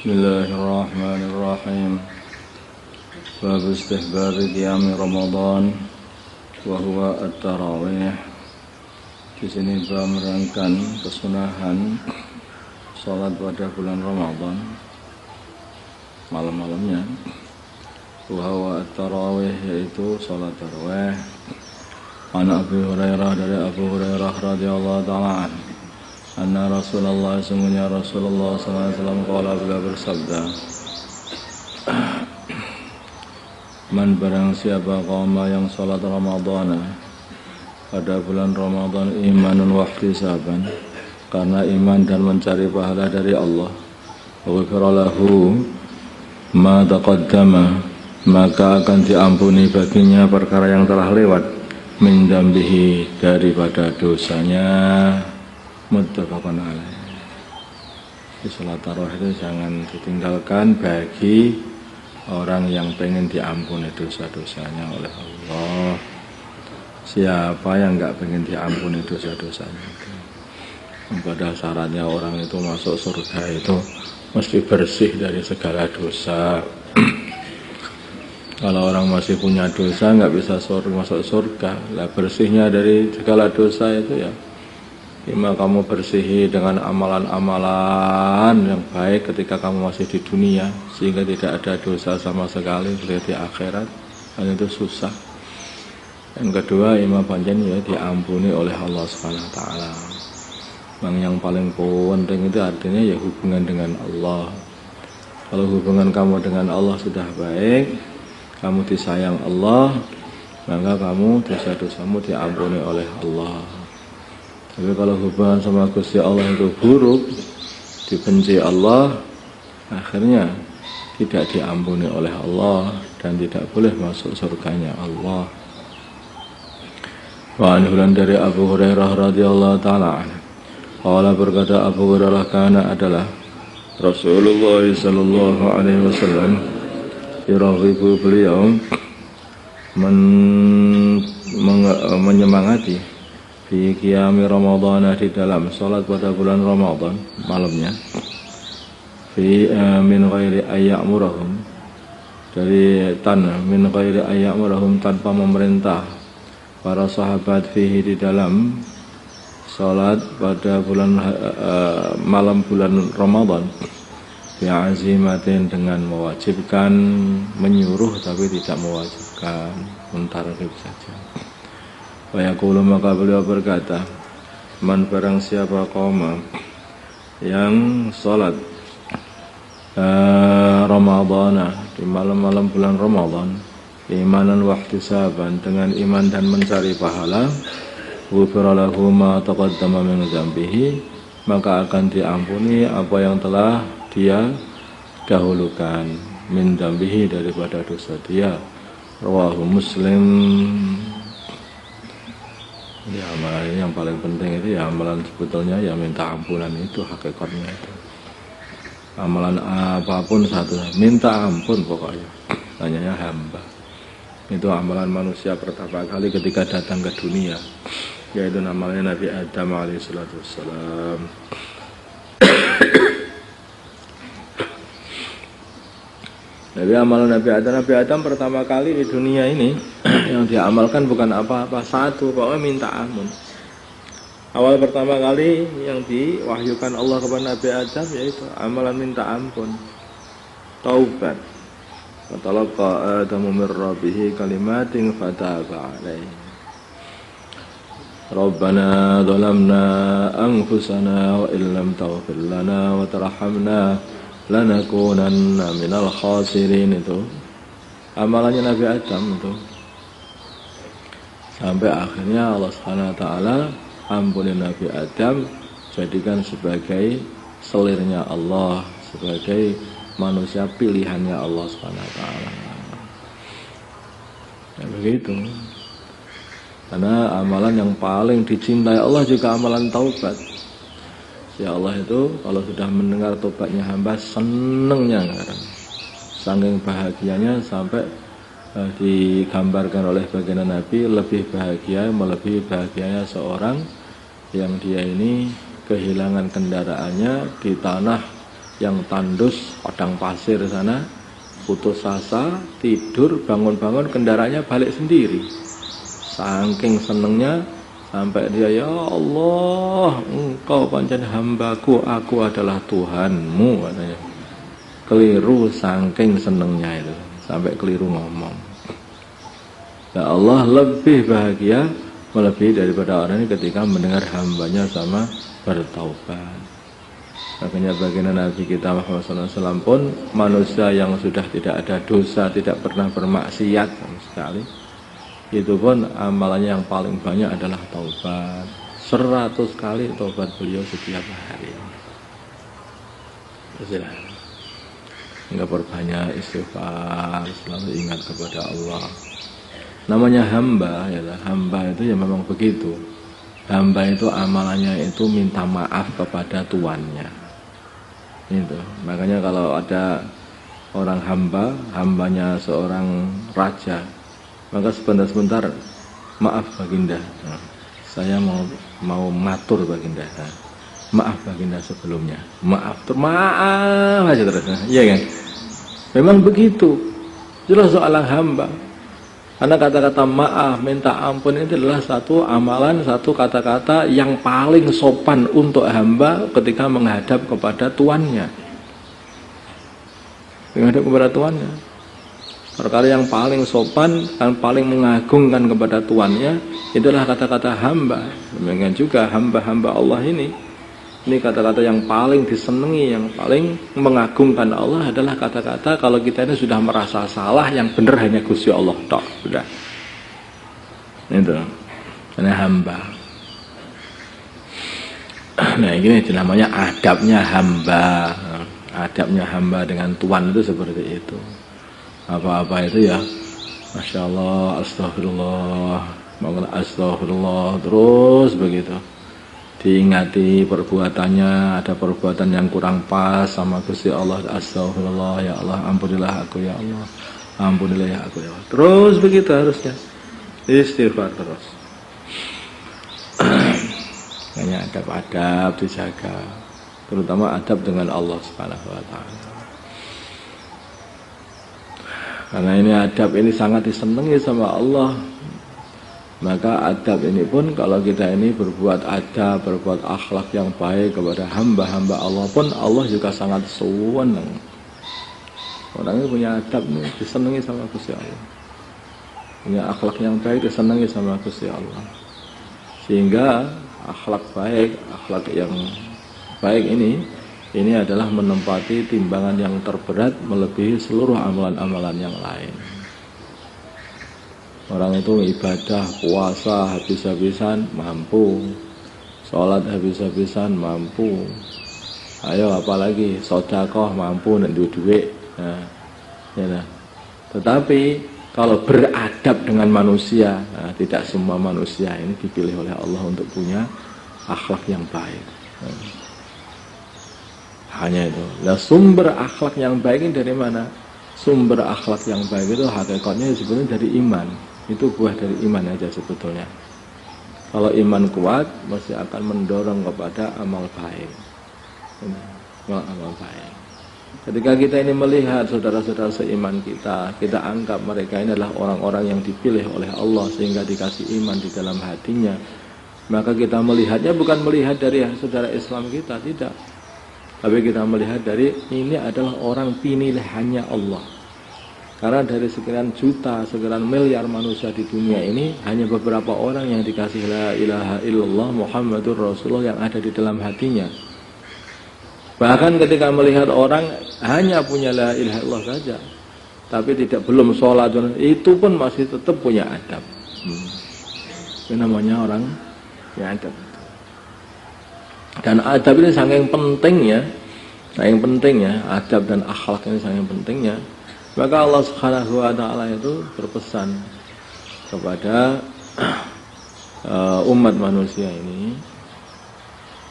Bismillahirrahmanirrahim. Bab istihbab qiyam Ramadan wa huwa at-tarawih. Di sini bab menerangkan kesunahan salat pada bulan Ramadan malam-malamnya. Wa huwa at-tarawih, yaitu salat tarawih. An Abi Hurairah, dari Abu Hurairah radhiyallahu ta'ala anhu, anna Rasulullah, sungguhnya Rasulullah SAW qala, beliau bersabda, man barang siapa qama yang salat Ramadhan pada bulan Ramadan imanun wa ihtisaban, karena iman dan mencari pahala dari Allah, ghufira lahu ma taqaddama, maka akan diampuni baginya perkara yang telah lewat, min dambihi, daripada dosanya. Muttafaqun alaih. Salat tarawih itu jangan ditinggalkan bagi orang yang pengen diampuni dosa-dosanya oleh Allah. Siapa yang enggak pengen diampuni dosa-dosanya itu? Padahal syaratnya orang itu masuk surga itu mesti bersih dari segala dosa. Kalau orang masih punya dosa enggak bisa masuk surga. Lah bersihnya dari segala dosa itu ya Ima kamu bersihi dengan amalan-amalan yang baik ketika kamu masih di dunia, sehingga tidak ada dosa sama sekali di akhirat. Dan itu susah. Yang kedua, ima panjen ya diampuni oleh Allah SWT. Yang paling penting itu artinya ya hubungan dengan Allah. Kalau hubungan kamu dengan Allah sudah baik, kamu disayang Allah, maka kamu dosa-dosamu diampuni oleh Allah. Tapi kalau hubungan sama Gusti Allah itu buruk, dibenci Allah, akhirnya tidak diampuni oleh Allah dan tidak boleh masuk surganya Allah. Wa anhulan, dari Abu Hurairah radhiyallahu ta'ala anhu, qala, berkata Abu Hurairah, kana adalah Rasulullah sallallahu alaihi wasallam yuraghibu, beliau menyemangati fi qiyami Ramadhan, di dalam salat pada bulan Ramadan malamnya, fi min ghairi ayyamurahum, dari min ghairi ayyamurahum, tanpa memerintah para sahabat, fihi, di dalam salat pada bulan malam bulan Ramadan, bi azimatin, dengan mewajibkan, menyuruh tapi tidak mewajibkan, mentarghib saja. Wa yaqulu, maka beliau berkata, man barang siapa qoma yang salat Ramadhana, di malam-malam bulan Ramadan, imanan wa ihtisaban, dengan iman dan mencari pahala, ghufira lahu ma taqaddama min dzambihi, maka akan diampuni apa yang telah dia dahulukan, min dzambihi, daripada dosa dia. Rawahu Muslim. Ya, amalan ini yang paling penting itu ya amalan sebetulnya ya minta ampunan, itu hakikatnya itu. Amalan apapun satu, minta ampun pokoknya. Hanya hamba. Itu amalan manusia pertama kali ketika datang ke dunia, yaitu namanya Nabi Adam alaihi salatu wassalam. Nabi amalan Nabi Adam pertama kali di dunia ini yang diamalkan bukan apa-apa, satu, pokoknya minta ampun. Awal pertama kali yang diwahyukan Allah kepada Nabi Adam yaitu amalan minta ampun, taubat. Fatalaqa Adamu min Rabbih kalimatin fataba alaihi. Rabbana zalamna anfusana wa illam taghfir lana wa tarhamna lanakunanna minal khasirin. Itu amalannya Nabi Adam itu, sampai akhirnya Allah SWT ampuni Nabi Adam, jadikan sebagai selirnya Allah, sebagai manusia pilihannya Allah SWT. Ya begitu. Karena amalan yang paling dicintai Allah juga amalan taubat. Ya Allah itu kalau sudah mendengar tobatnya hamba, senengnya sekarang, saking bahagianya sampai digambarkan oleh baginda Nabi, lebih bahagia, melebihi bahagianya seorang yang dia ini kehilangan kendaraannya di tanah yang tandus padang pasir sana, putus asa, tidur, bangun-bangun kendaraannya balik sendiri. Saking senengnya sampai dia, ya Allah, engkau pancen hambaku, aku adalah Tuhanmu, katanya. Keliru saking senengnya itu, sampai keliru ngomong. Ya Allah lebih bahagia, melebihi daripada orang ini ketika mendengar hambanya sama bertaubat. Makanya baginda Nabi kita Muhammad SAW pun manusia yang sudah tidak ada dosa, tidak pernah bermaksiat sama sekali, itu pun amalannya yang paling banyak adalah taubat. 100 kali taubat beliau setiap hari. Enggak perbanyak istighfar, selalu ingat kepada Allah. Namanya hamba, ya, hamba itu ya memang begitu. Hamba itu amalannya itu minta maaf kepada tuannya. Itu. Makanya kalau ada orang hamba, hambanya seorang raja, maka sebentar-sebentar, maaf baginda, saya mau matur baginda, maaf baginda sebelumnya, maaf aja terus, iya kan? Memang begitu, jelas soal hamba. Karena kata-kata maaf, minta ampun itu adalah satu amalan, satu kata-kata yang paling sopan untuk hamba ketika menghadap kepada tuannya. Menghadap kepada tuannya. Perkara yang paling sopan dan paling mengagungkan kepada tuannya itulah kata-kata hamba. Demikian juga hamba-hamba Allah ini kata-kata yang paling disenangi, yang paling mengagungkan Allah adalah kata-kata kalau kita ini sudah merasa salah, yang benar hanya Gusti Allah tok, sudah. Itu karena hamba. Nah ini namanya adabnya hamba. Adabnya hamba dengan Tuhan itu seperti itu. Apa-apa itu ya, Masya Allah, Astagfirullah, Astagfirullah, terus begitu. Diingati perbuatannya, ada perbuatan yang kurang pas sama Gusti Allah, astagfirullah, ya Allah, ampunilah aku ya Allah, ampunilah ya aku ya Allah. Terus begitu harusnya, istighfar terus. Hanya adab-adab dijaga, terutama adab dengan Allah Subhanahu wa Ta'ala. Karena ini adab ini sangat disenangi sama Allah. Maka adab ini pun kalau kita ini berbuat adab, berbuat akhlak yang baik kepada hamba-hamba Allah pun, Allah juga sangat senang. Orang ini punya adab nih, disenangi sama Gusti Allah. Punya akhlak yang baik, disenangi sama Gusti Allah. Sehingga akhlak baik, akhlak yang baik ini adalah menempati timbangan yang terberat melebihi seluruh amalan-amalan yang lain. Orang itu ibadah, puasa habis-habisan mampu, sholat habis-habisan mampu, ayo apalagi sedekah mampu dan duit. Nah, ya. Tetapi kalau beradab dengan manusia, nah, tidak semua manusia ini dipilih oleh Allah untuk punya akhlak yang baik. Nah, hanya itu. Nah, sumber akhlak yang baik ini dari mana? Sumber akhlak yang baik itu hakikatnya sebenarnya dari iman. Itu buah dari iman aja sebetulnya. Kalau iman kuat, mesti akan mendorong kepada amal baik. Amal baik. Ketika kita ini melihat saudara-saudara seiman kita anggap mereka ini adalah orang-orang yang dipilih oleh Allah sehingga dikasih iman di dalam hatinya, maka kita melihatnya bukan melihat dari saudara Islam kita, tidak. Tapi kita melihat dari ini adalah orang pilihannya Allah. Karena dari sekian juta, sekian miliar manusia di dunia ini, hanya beberapa orang yang dikasih la ilaha illallah Muhammadur Rasulullah yang ada di dalam hatinya. Bahkan ketika melihat orang hanya punya la ilaha illallah saja, tapi belum sholat, itu pun masih tetap punya adab. Itu namanya orang yang adab. Dan adab ini sangat pentingnya, adab dan akhlak ini sangat pentingnya. Maka Allah Subhanahu wa Ta'ala itu berpesan kepada umat manusia ini,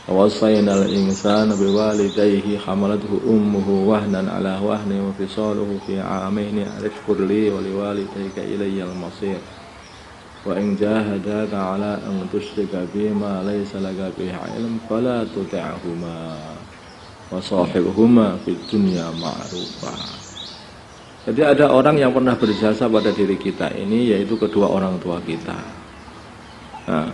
wasainal insana biwalidayhi hamalathu ummuhu wahnan ala wahni wa fisaluhu fi 'amaini anishkur li wa liwalidayka ilayyal masir wa in jahadaka ala an tushrika bima laysa laka bihi ilm fala tuti'huma wa shahibhuma fid dunya ma'rufa. Jadi ada orang yang pernah berjasa pada diri kita ini, yaitu kedua orang tua kita. Nah,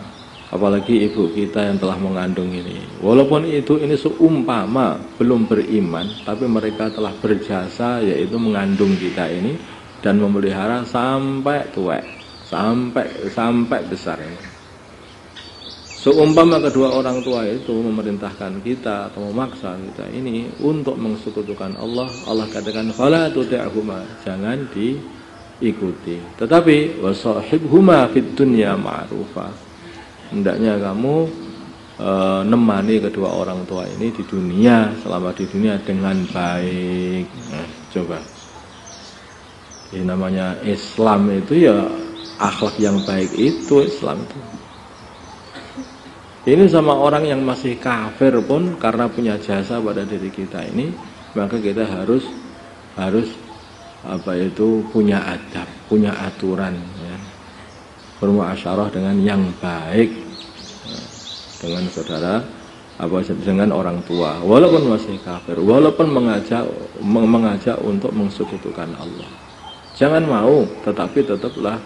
apalagi ibu kita yang telah mengandung ini. Walaupun ini seumpama belum beriman, tapi mereka telah berjasa, yaitu mengandung kita ini dan memelihara sampai tua, sampai besar ini. Seumpama kedua orang tua itu memerintahkan kita atau memaksa kita ini untuk mensekutukan Allah, Allah katakan fala tuti'huma, jangan diikuti. Tetapi wasahibhuma fid dunya ma'rufa, hendaknya kamu nemani kedua orang tua ini di dunia, selama di dunia dengan baik. Nah, coba. Ini namanya Islam itu ya akhlak yang baik itu Islam itu. Ini sama orang yang masih kafir pun karena punya jasa pada diri kita ini, maka kita harus punya adab, punya aturan ya. Bermuasyarah dengan yang baik dengan saudara dengan orang tua walaupun masih kafir, walaupun mengajak untuk mensekutukan Allah. Jangan mau, tetapi tetaplah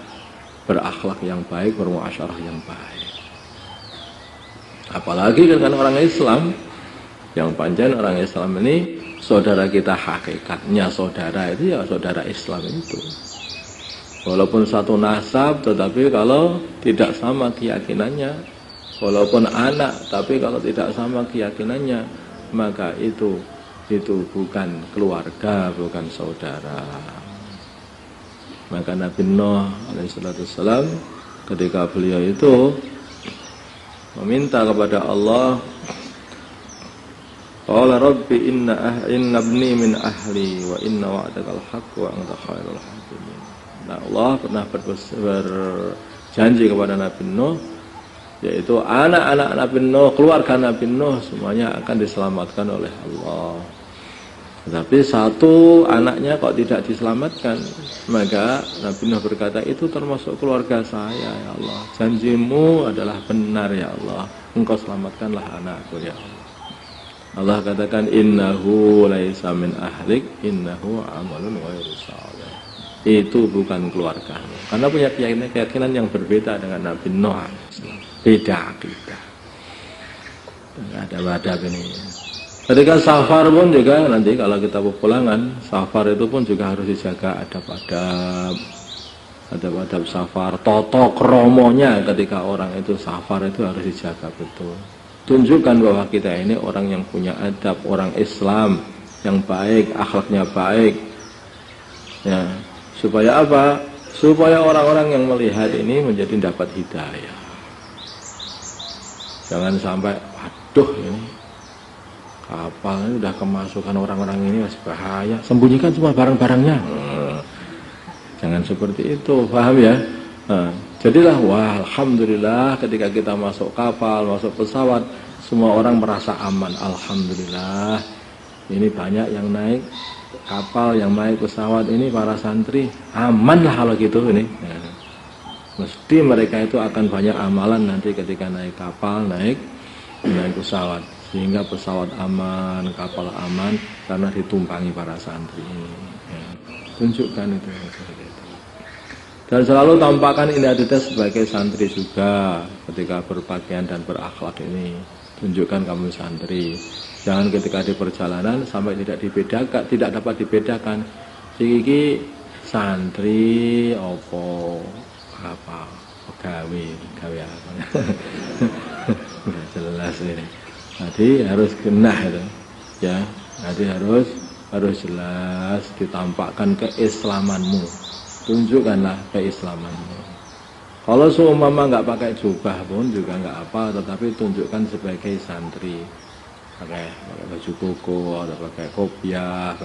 berakhlak yang baik, bermuasyarah yang baik. Apalagi dengan orang Islam, yang panjang orang Islam ini saudara kita, hakikatnya saudara itu ya saudara Islam itu. Walaupun satu nasab, tetapi kalau tidak sama keyakinannya, walaupun anak, tapi kalau tidak sama keyakinannya, maka itu bukan keluarga, bukan saudara. Maka Nabi Nuh alaihissalam ketika beliau itu meminta kepada Allah, qala rabbi inna ibni min ahli wa inna wa'dakal haqq wa anta khairul hakimin. Nah, Allah pernah berjanji kepada Nabi Nuh, yaitu anak-anak Nabi Nuh, keluarga Nabi Nuh semuanya akan diselamatkan oleh Allah. Tetapi satu anaknya kok tidak diselamatkan, maka Nabi Nuh berkata, itu termasuk keluarga saya ya Allah, janjimu adalah benar ya Allah, engkau selamatkanlah anakku ya Allah. Allah katakan innahu laisa min ahlik innahu amalun ghairu shalih, itu bukan keluargamu, karena punya keyakinan yang berbeda dengan Nabi Nuh, beda akidah, ada ini. Ketika safar pun juga nanti kalau kita pulangan, safar itu pun juga harus dijaga adab-adab safar, toto kromonya ketika orang itu safar itu harus dijaga betul. Tunjukkan bahwa kita ini orang yang punya adab, orang Islam yang baik, akhlaknya baik. Ya, supaya apa? Supaya orang-orang yang melihat ini menjadi dapat hidayah. Jangan sampai waduh ini kapal ini udah kemasukan orang-orang ini, masih bahaya, sembunyikan semua barang-barangnya. Jangan seperti itu, paham ya? Jadilah wah, alhamdulillah ketika kita masuk kapal, masuk pesawat, semua orang merasa aman. Alhamdulillah, ini banyak yang naik kapal, yang naik pesawat ini para santri, aman lah kalau gitu ini. Mesti mereka itu akan banyak amalan nanti ketika naik kapal, naik pesawat. Sehingga pesawat aman, kapal aman, karena ditumpangi para santri ini. Ya. Tunjukkan itu. Dan selalu tampakkan identitas sebagai santri juga ketika berpakaian dan berakhlak ini. Tunjukkan kamu santri. Jangan ketika di perjalanan sampai tidak dapat dibedakan. Iki santri apa gawe apa. Jelas ini. Jadi harus genah itu, ya. Jadi harus jelas ditampakkan keislamanmu, tunjukkanlah keislamanmu. Kalau seumpama nggak pakai jubah pun juga nggak apa, tetapi tunjukkan sebagai santri, pakai baju koko atau pakai kopiah,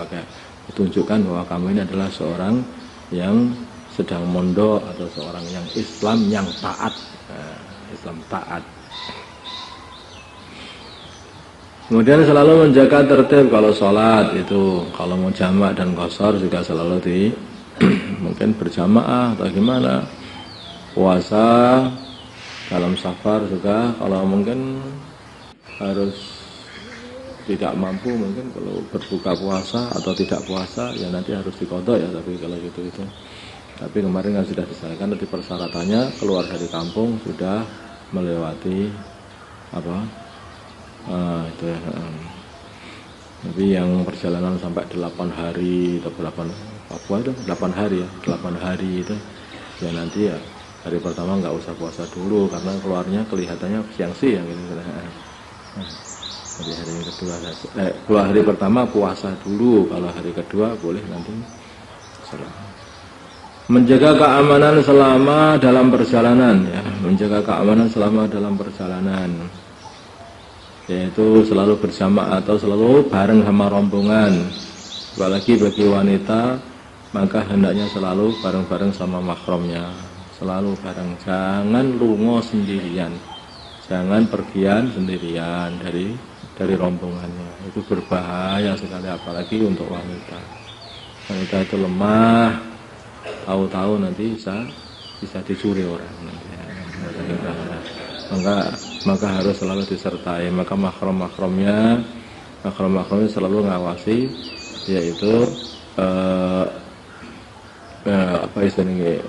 tunjukkan bahwa kamu ini adalah seorang yang sedang mondok atau seorang yang Islam yang taat, Islam taat. Kemudian selalu menjaga tertib kalau sholat itu, kalau mau jamak dan qashar juga selalu mungkin berjamaah atau gimana. Puasa dalam safar juga kalau mungkin harus tidak mampu mungkin kalau berbuka puasa atau tidak puasa ya nanti harus dikodok ya, tapi kalau gitu itu. Tapi kemarin kan sudah disampaikan tadi persyaratannya keluar dari kampung sudah melewati apa itu ya. Tapi yang perjalanan sampai 8 hari atau 8 hari ya, 8 hari itu ya nanti ya hari pertama nggak usah puasa dulu karena keluarnya kelihatannya siang-siang gitu. Jadi hari kedua keluar hari pertama puasa dulu, kalau hari kedua boleh nanti setelah. Menjaga keamanan selama dalam perjalanan ya, menjaga keamanan selama dalam perjalanan, yaitu selalu bersama atau selalu bareng sama rombongan. Apalagi bagi wanita maka hendaknya selalu bareng-bareng sama mahramnya, selalu bareng, jangan lungo sendirian, jangan pergian sendirian dari rombongannya, itu berbahaya sekali apalagi untuk wanita. Wanita itu lemah, tahu-tahu nanti bisa dicuri orang nanti. Maka harus selalu disertai, maka mahram-mahramnya selalu ngawasi, yaitu apa istilahnya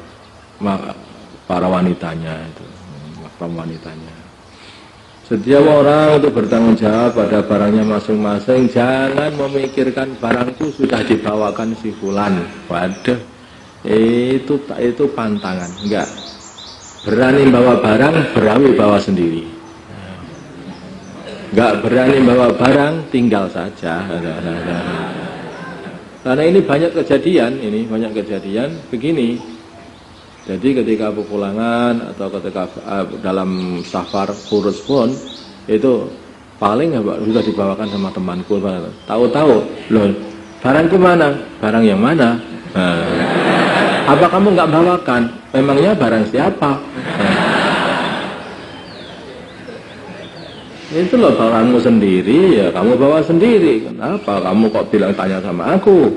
para wanitanya itu, mahram wanitanya. Setiap orang itu bertanggung jawab pada barangnya masing-masing, jangan memikirkan barangku sudah dibawakan si fulan. Waduh, itu pantangan, enggak. Berani bawa barang, berani bawa sendiri. Enggak berani bawa barang, tinggal saja. Karena ini banyak kejadian begini. Jadi ketika pukulangan atau ketika dalam safar kurus pun itu paling sudah dibawakan sama temanku. Tahu-tahu, loh barangku mana? Barang yang mana? Apa kamu nggak bawakan? Memangnya barang siapa? Itu loh barangmu sendiri, ya kamu bawa sendiri. Kenapa kamu kok bilang tanya sama aku?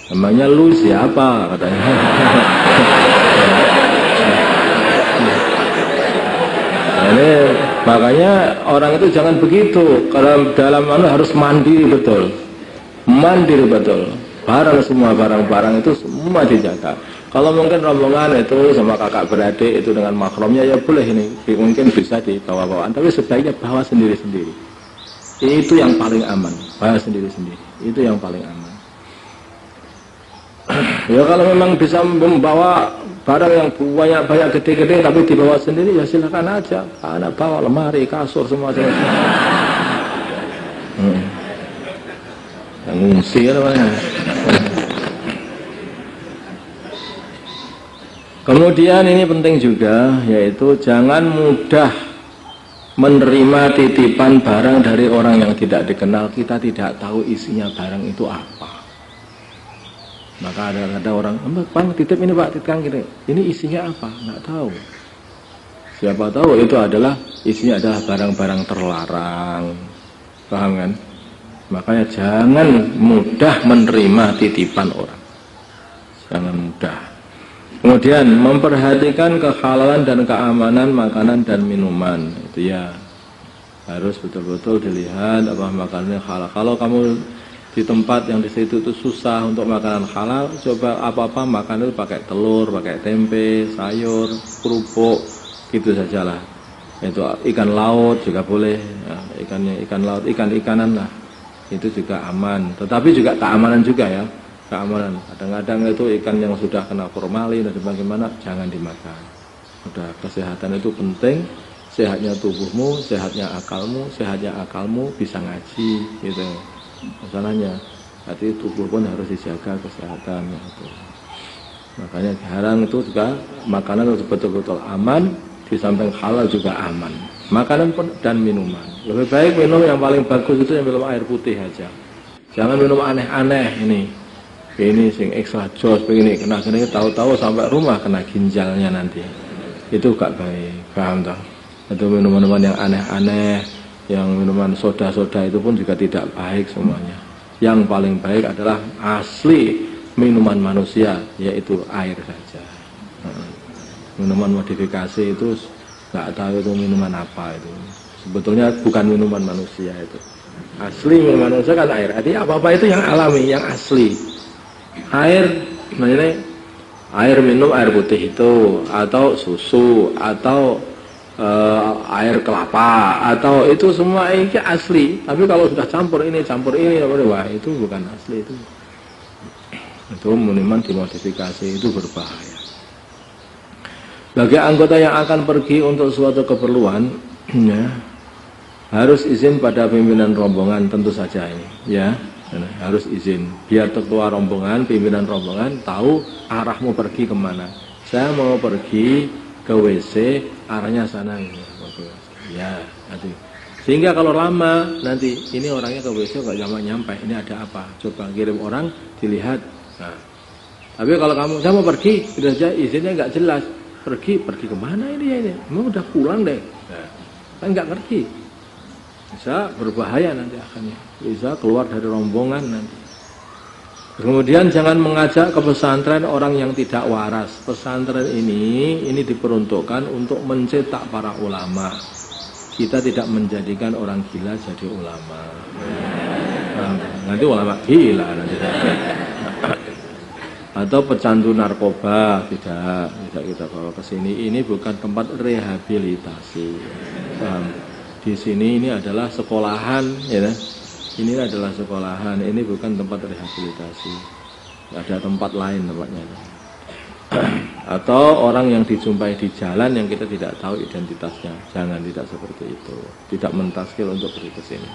Namanya lu siapa katanya. Ini makanya orang itu jangan begitu. Kalau dalam harus mandiri betul. Semua barang-barang itu semua dijaga. Kalau mungkin rombongan itu sama kakak beradik itu dengan mahramnya ya boleh, ini mungkin bisa dibawa-bawaan, tapi sebaiknya bawa sendiri-sendiri. Itu yang paling aman. Bawa sendiri-sendiri. Itu yang paling aman. Ya kalau memang bisa membawa barang yang banyak gede-gede tapi dibawa sendiri ya silakan aja. Anak bawa lemari, kasur semua. Ngungsi namanya. Kemudian ini penting juga, yaitu jangan mudah menerima titipan barang dari orang yang tidak dikenal. Kita tidak tahu isinya barang itu apa. Maka ada orang, Bang titip ini Pak, titipkan gini. Ini isinya apa? Nggak tahu. Siapa tahu itu isinya adalah barang-barang terlarang. Paham kan? Makanya jangan mudah menerima titipan orang. Jangan mudah. Kemudian memperhatikan kehalalan dan keamanan makanan dan minuman. Itu ya harus betul-betul dilihat apa makanannya halal. Kalau kamu di tempat yang di situ itu susah untuk makanan halal, coba apa-apa makan itu pakai telur, pakai tempe, sayur, kerupuk, gitu sajalah. Itu ikan laut juga boleh, ya, ikan laut, ikan-ikanan lah, itu juga aman. Tetapi juga keamanan juga ya, keamanan. Kadang-kadang itu ikan yang sudah kena formalin dan bagaimana jangan dimakan. Udah, kesehatan itu penting, sehatnya tubuhmu, sehatnya akalmu bisa ngaji, gitu. Masalahnya hati tubuh pun harus dijaga kesehatan gitu. Makanya jarang itu juga makanan harus betul-betul aman, di samping halal juga aman. Makanan pun dan minuman. Lebih baik minum yang paling bagus itu yang minum air putih aja. Jangan minum aneh-aneh ini sing ekstra jos begini kena tahu-tahu sampai rumah kena ginjalnya nanti. Itu gak baik, paham toh? Itu minuman-minuman yang aneh-aneh, yang minuman soda-soda itu pun juga tidak baik semuanya. Yang paling baik adalah asli minuman manusia, yaitu air saja. Minuman modifikasi itu nggak tahu itu minuman apa itu. Sebetulnya bukan minuman manusia itu. Asli minuman manusia kan air. Artinya apa-apa itu yang alami, yang asli. Air, maksudnya air minum air putih itu, atau susu, atau air kelapa, atau itu semua ini asli. Tapi kalau sudah campur ini, wah itu bukan asli itu. Itu minuman dimodifikasi, itu berbahaya. Bagi anggota yang akan pergi untuk suatu keperluan, ya, harus izin pada pimpinan rombongan, tentu saja ini, ya, harus izin. Biar ketua rombongan, pimpinan rombongan tahu arahmu pergi kemana. Saya mau pergi ke WC, arahnya sana ini, ya, nanti. Sehingga kalau lama nanti ini orangnya ke WC kok nyampe, ini ada apa? Coba kirim orang dilihat. Nah, tapi kalau kamu saya mau pergi, sudah saja izinnya nggak jelas, pergi kemana ini? Mau udah pulang deh, nah, kan nggak ngerti, bisa berbahaya nanti akhirnya, bisa keluar dari rombongan nanti. Kemudian jangan mengajak ke pesantren orang yang tidak waras. Pesantren ini diperuntukkan untuk mencetak para ulama. Kita tidak menjadikan orang gila jadi ulama. Nah, nanti ulama gila nanti. Atau pecandu narkoba, tidak kita bawa ke sini. Ini bukan tempat rehabilitasi. Di sini ini adalah sekolahan, ya. Ini adalah sekolahan, ini bukan tempat rehabilitasi. Ada tempat lain tempatnya. Atau orang yang dijumpai di jalan yang kita tidak tahu identitasnya, jangan, tidak seperti itu. Tidak mentaskil untuk pergi ke sini.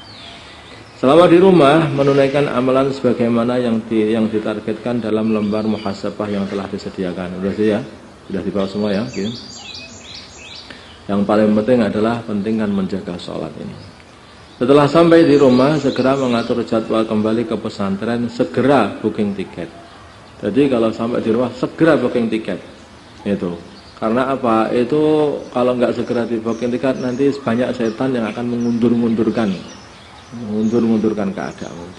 Selama di rumah menunaikan amalan sebagaimana yang ditargetkan dalam lembar muhasabah yang telah disediakan. Sudah sih ya? Sudah dibawa semua ya? Gitu. Yang paling penting adalah pentingkan menjaga sholat ini. Setelah sampai di rumah, segera mengatur jadwal kembali ke pesantren, segera booking tiket. Jadi kalau sampai di rumah, segera booking tiket. Itu. Karena apa? Itu kalau nggak segera di booking tiket, nanti banyak setan yang akan mengundur-undurkan keadaan.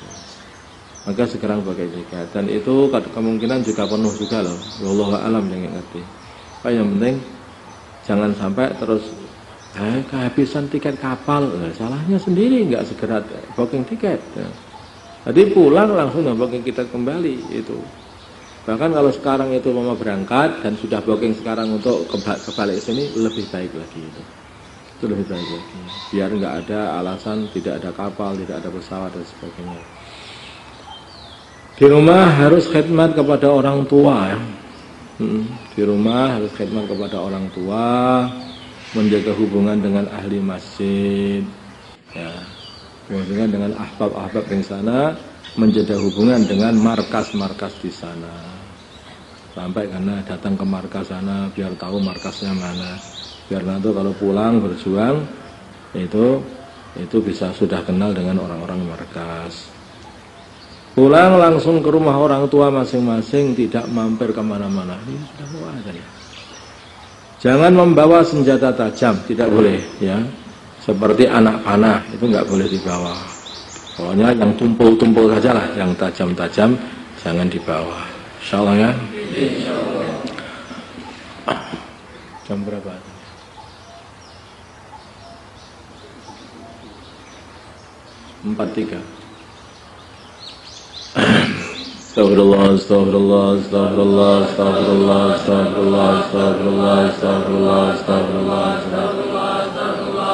Maka segera booking tiket. Dan itu kemungkinan juga penuh juga loh. Wallahu a'lam yang ngerti. Apa yang penting jangan sampai terus kehabisan tiket kapal, salahnya sendiri nggak segera booking tiket. Jadi pulang langsung booking tiket kembali itu. Bahkan kalau sekarang itu mau berangkat dan sudah booking sekarang untuk kebalik sini, lebih baik lagi itu lebih baik lagi. Biar nggak ada alasan tidak ada kapal, tidak ada pesawat dan sebagainya. Di rumah harus khidmat kepada orang tua. Ya. Di rumah harus khidmat kepada orang tua. Menjaga hubungan dengan ahli masjid, ya, hubungan dengan ahbab-ahbab di sana, menjaga hubungan dengan markas-markas di sana. Sampai karena datang ke markas sana, biar tahu markasnya mana, biar nanti kalau pulang berjuang itu bisa sudah kenal dengan orang-orang markas. Pulang langsung ke rumah orang tua masing-masing, tidak mampir kemana-mana. Ini sudah mau ada ya. Jangan membawa senjata tajam, tidak boleh, ya. Seperti anak panah, itu nggak boleh dibawa. Pokoknya yang tumpul-tumpul saja lah, yang tajam-tajam jangan dibawa. Insyaallah ya. Insyaallah. Jam berapa? Empat tiga. Astagfirullah, astagfirullah, astagfirullah, astagfirullah, astagfirullah, astagfirullah, astagfirullah, astagfirullah,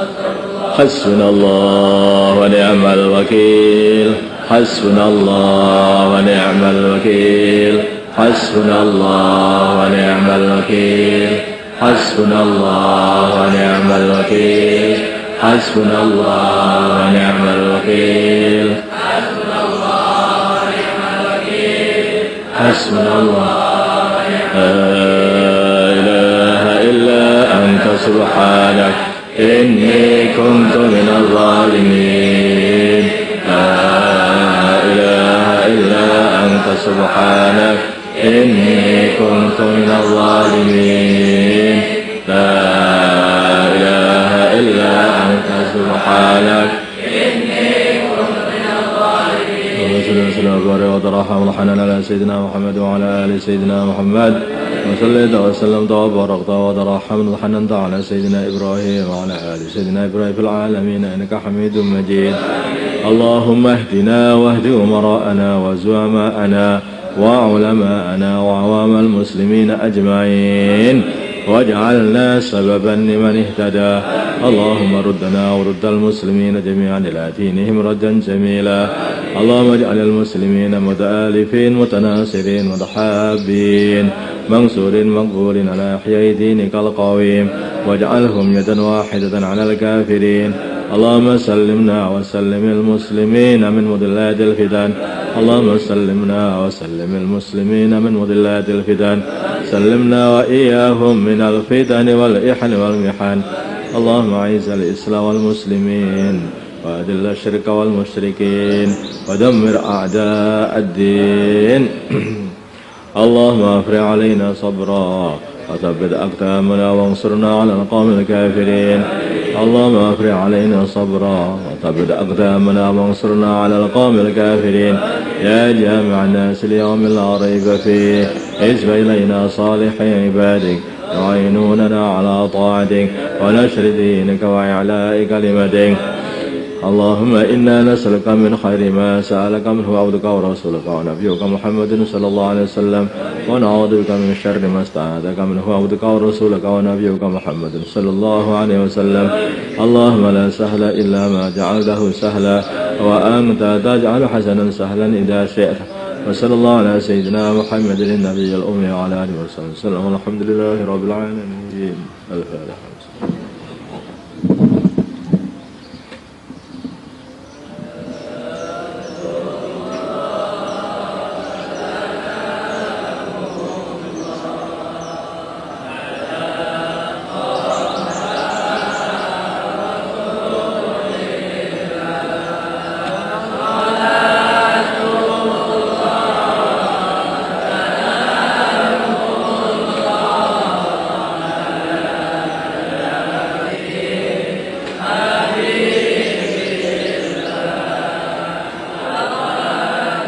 astagfirullah. Hasbunallah wa ni'mal wakil. Hasbunallah wa ni'mal wakil. Hasbunallah wa ni'mal wakil. Hasbunallah wa ni'mal wakil. Hasbunallah wa ni'mal wakil. Hasbunallah, la ilaha illa anta subhanak inni kuntu minal zalimin. La ilaha illa anta subhanak inni kuntu minal zalimin. La ilaha illa anta subhanak. وترحم الحنان على سيدنا محمد وعلى آل سيدنا محمد وصليت وسلمت وباركت وترحمت وحننت على سيدنا إبراهيم وعلى آل سيدنا إبراهيم في العالمين إنك حميد مجيد. اللهم اهدنا واهد أمراءنا وزعماءنا وعلماءنا وعوام المسلمين أجمعين واجعلنا سببا لمن اهتدى. اللهم ردنا ورد المسلمين جميعا إلى دينهم ردا جميلا. اللهم اجعل المسلمين متآلفين متناصرين متحابين منصور مقبول على إحياء دينك القويم واجعلهم يدا واحدة على الكافرين. اللهم سلمنا وسلم المسلمين من مضلات الفتن. اللهم سلمنا وسلم المسلمين من مضلات الفتن. سلمنا وإياهم من الفتن والإحن والمحن. اللهم أعز الإسلام والمسلمين وأذل الشرك والمشركين ودمر أعداء الدين. اللهم أفرغ علينا صبرا وثبت أقدامنا وانصرنا على القوم الكافرين. اللهم أفرغ علينا صبرا وثبت أقدامنا وانصرنا على القوم الكافرين. يا جامع الناس اليوم لا ريب فيه اجب إلينا صالح عبادك يعينوننا على طاعتك ونشر دينك وإعلاء كلمتك. اللهم إنا نسألك من خير ما سألك منه عبدك ورسولك ونبيك محمد صلى الله عليه وسلم ونعوذ بك من شر ما استعاذك منه عبدك ورسولك ونبيك محمد صلى الله عليه وسلم. اللهم لا سهل إلا ما جعلته سهلا وأنت تجعل حسنا سهلا إذا شئت. وصلى الله على سيدنا محمد النبي الأمي وعلى آله وصحبه وسلم والحمد لله رب العالمين. الفاتحة.